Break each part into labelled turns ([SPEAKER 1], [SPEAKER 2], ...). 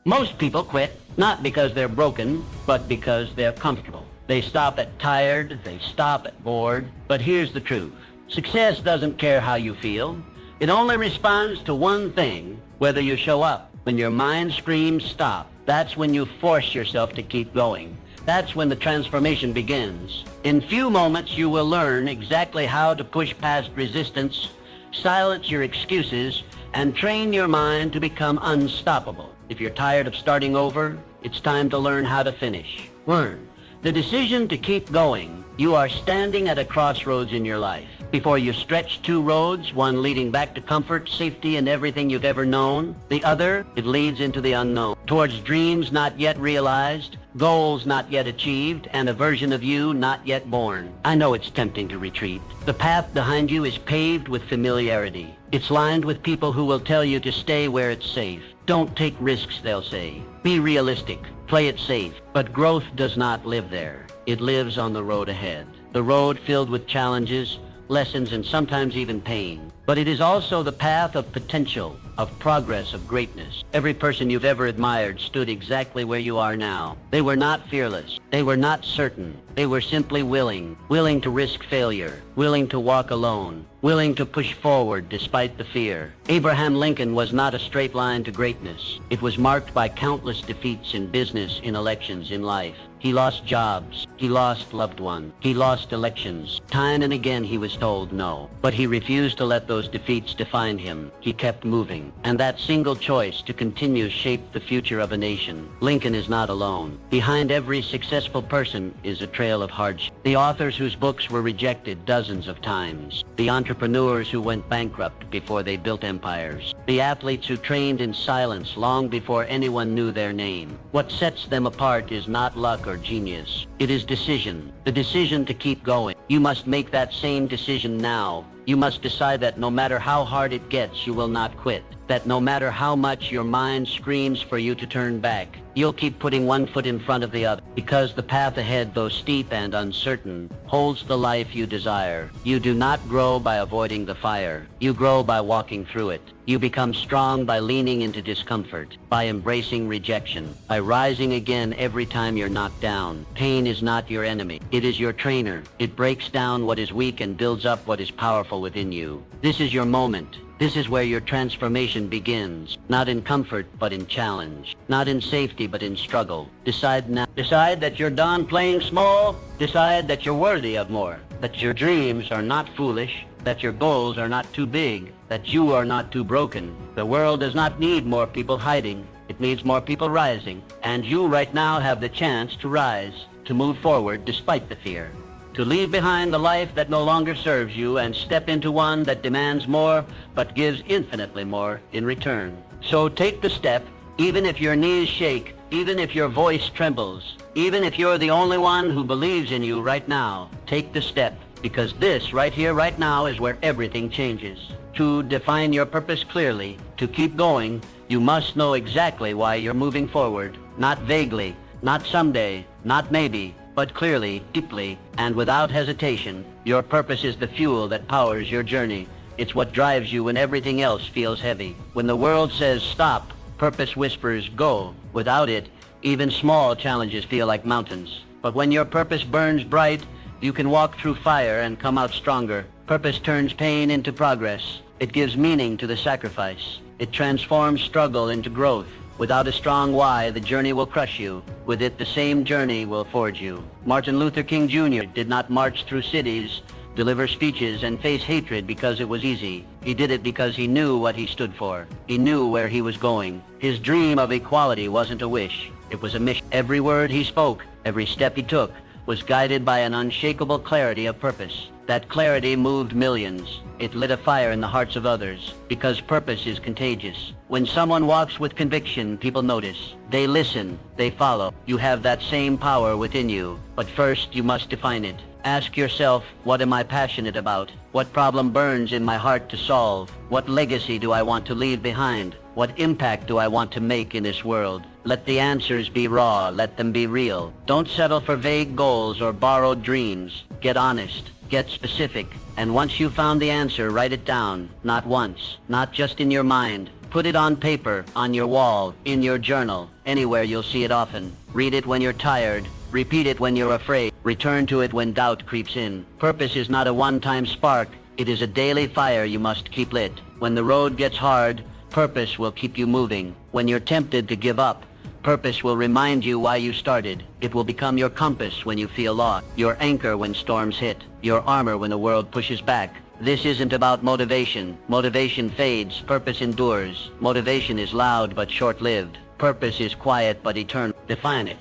[SPEAKER 1] Most people quit, not because they're broken, but because they're comfortable. They stop at tired, they stop at bored. But here's the truth. Success doesn't care how you feel. It only responds to one thing, whether you show up. When your mind screams stop, that's when you force yourself to keep going. That's when the transformation begins. In few moments, you will learn exactly how to push past resistance, silence your excuses, and train your mind to become unstoppable. If you're tired of starting over, it's time to learn how to finish. Learn. The decision to keep going. You are standing at a crossroads in your life. Before you stretch two roads, one leading back to comfort, safety, and everything you've ever known. The other, it leads into the unknown, towards dreams not yet realized, goals not yet achieved, and a version of you not yet born. I know it's tempting to retreat. The path behind you is paved with familiarity. It's lined with people who will tell you to stay where it's safe. Don't take risks, they'll say. Be realistic. Play it safe. But growth does not live there. It lives on the road ahead. The road filled with challenges, lessons, and sometimes even pain. But it is also the path of potential, of progress, of greatness. Every person you've ever admired stood exactly where you are now. They were not fearless. They were not certain. They were simply willing to risk failure, willing to walk alone, willing to push forward despite the fear. Abraham Lincoln was not a straight line to greatness. It was marked by countless defeats in business, in elections, in life. He lost jobs. He lost loved ones. He lost elections. Time and again he was told no. But he refused to let those defeats define him. He kept moving. And that single choice to continue shaped the future of a nation. Lincoln is not alone. Behind every successful person is a trail of hardship. The authors whose books were rejected dozens of times. The entrepreneurs who went bankrupt before they built empires. The athletes who trained in silence long before anyone knew their name. What sets them apart is not luck or genius. It is decision. The decision to keep going. You must make that same decision now. You must decide that no matter how hard it gets, you will not quit. That no matter how much your mind screams for you to turn back, you'll keep putting one foot in front of the other. Because the path ahead, though steep and uncertain, holds the life you desire. You do not grow by avoiding the fire. You grow by walking through it. You become strong by leaning into discomfort, by embracing rejection, by rising again every time you're knocked down. Pain is not your enemy. It is your trainer. It breaks down what is weak and builds up what is powerful within you. This is your moment. This is where your transformation begins. Not in comfort, but in challenge. Not in safety, but in struggle. Decide now. Decide that you're done playing small. Decide that you're worthy of more. That your dreams are not foolish. That your goals are not too big. That you are not too broken. The world does not need more people hiding. It needs more people rising. And you right now have the chance to rise, to move forward despite the fear. To leave behind the life that no longer serves you and step into one that demands more but gives infinitely more in return. So take the step, even if your knees shake, even if your voice trembles, even if you're the only one who believes in you right now. Take the step, because this right here, right now is where everything changes. To define your purpose clearly, to keep going, you must know exactly why you're moving forward. Not vaguely, not someday, not maybe, but clearly, deeply, and without hesitation. Your purpose is the fuel that powers your journey. It's what drives you when everything else feels heavy. When the world says stop, purpose whispers go. Without it, even small challenges feel like mountains. But when your purpose burns bright, you can walk through fire and come out stronger. Purpose turns pain into progress. It gives meaning to the sacrifice. It transforms struggle into growth. Without a strong why, the journey will crush you. With it, the same journey will forge you. Martin Luther King Jr. did not march through cities, deliver speeches, and face hatred because it was easy. He did it because he knew what he stood for. He knew where he was going. His dream of equality wasn't a wish. It was a mission. Every word he spoke, every step he took, was guided by an unshakable clarity of purpose. That clarity moved millions. It lit a fire in the hearts of others, because purpose is contagious. When someone walks with conviction, people notice. They listen. They follow. You have that same power within you. But first, you must define it. Ask yourself, what am I passionate about? What problem burns in my heart to solve? What legacy do I want to leave behind? What impact do I want to make in this world? Let the answers be raw. Let them be real. Don't settle for vague goals or borrowed dreams. Get honest. Get specific. And once you've found the answer, write it down. Not once. Not just in your mind, Put it on paper, on your wall, in your journal, anywhere you'll see it often. Read it when you're tired. Repeat it when you're afraid. Return to it when doubt creeps in. Purpose is not a one-time spark. It is a daily fire you must keep lit. When the road gets hard, purpose will keep you moving. When you're tempted to give up, purpose will remind you why you started. It will become your compass when you feel lost, your anchor when storms hit, your armor when the world pushes back. This isn't about motivation. Motivation fades, purpose endures. Motivation is loud but short-lived. Purpose is quiet but eternal. Define it,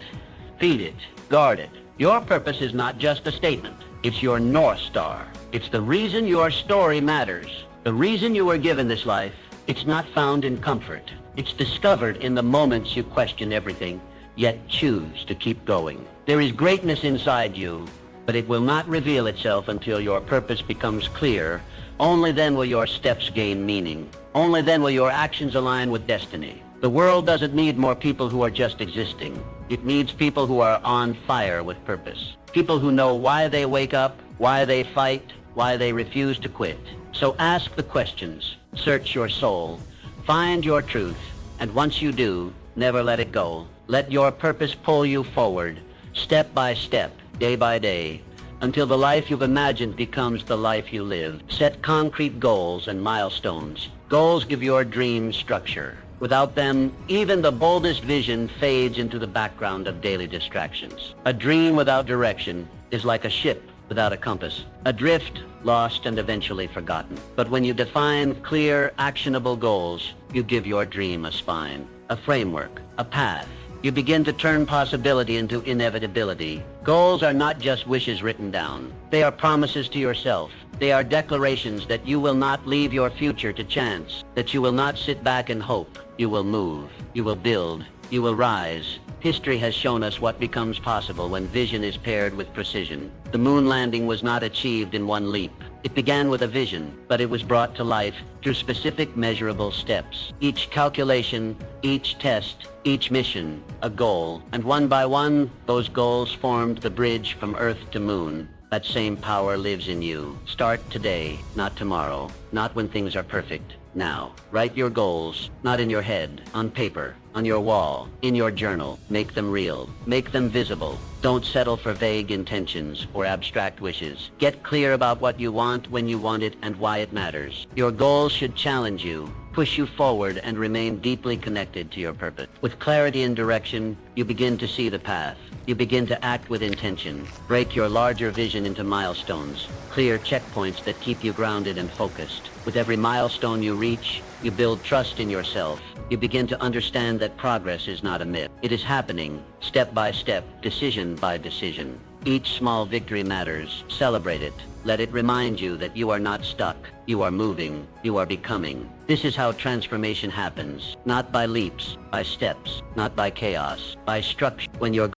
[SPEAKER 1] feed it, guard it. Your purpose is not just a statement. It's your North Star. It's the reason your story matters. The reason you were given this life. It's not found in comfort. It's discovered in the moments you question everything, yet choose to keep going. There is greatness inside you, but it will not reveal itself until your purpose becomes clear. Only then will your steps gain meaning. Only then will your actions align with destiny. The world doesn't need more people who are just existing. It needs people who are on fire with purpose. People who know why they wake up, why they fight, why they refuse to quit. So ask the questions, search your soul, find your truth, and once you do, never let it go. Let your purpose pull you forward, step by step, day by day, until the life you've imagined becomes the life you live. Set concrete goals and milestones. Goals give your dreams structure. Without them, even the boldest vision fades into the background of daily distractions. A dream without direction is like a ship without a compass, adrift, lost, and eventually forgotten. But when you define clear, actionable goals, you give your dream a spine, a framework, a path. You begin to turn possibility into inevitability. Goals are not just wishes written down. They are promises to yourself. They are declarations that you will not leave your future to chance, that you will not sit back and hope. You will move. You will build. You will rise. History has shown us what becomes possible when vision is paired with precision. The moon landing was not achieved in one leap. It began with a vision, but it was brought to life through specific measurable steps. Each calculation, each test, each mission, a goal. And one by one, those goals formed the bridge from Earth to Moon. That same power lives in you. Start today, not tomorrow, not when things are perfect. Now, write your goals, not in your head, on paper, on your wall, in your journal. Make them real. Make them visible. Don't settle for vague intentions or abstract wishes. Get clear about what you want, when you want it, and why it matters. Your goals should challenge you, push you forward, and remain deeply connected to your purpose. With clarity and direction, you begin to see the path. You begin to act with intention. Break your larger vision into milestones, clear checkpoints that keep you grounded and focused. With every milestone you reach, you build trust in yourself. You begin to understand that progress is not a myth. It is happening, step by step, decision by decision. Each small victory matters. Celebrate it. Let it remind you that you are not stuck. You are moving. You are becoming. This is how transformation happens. Not by leaps, by steps. Not by chaos, by structure. When your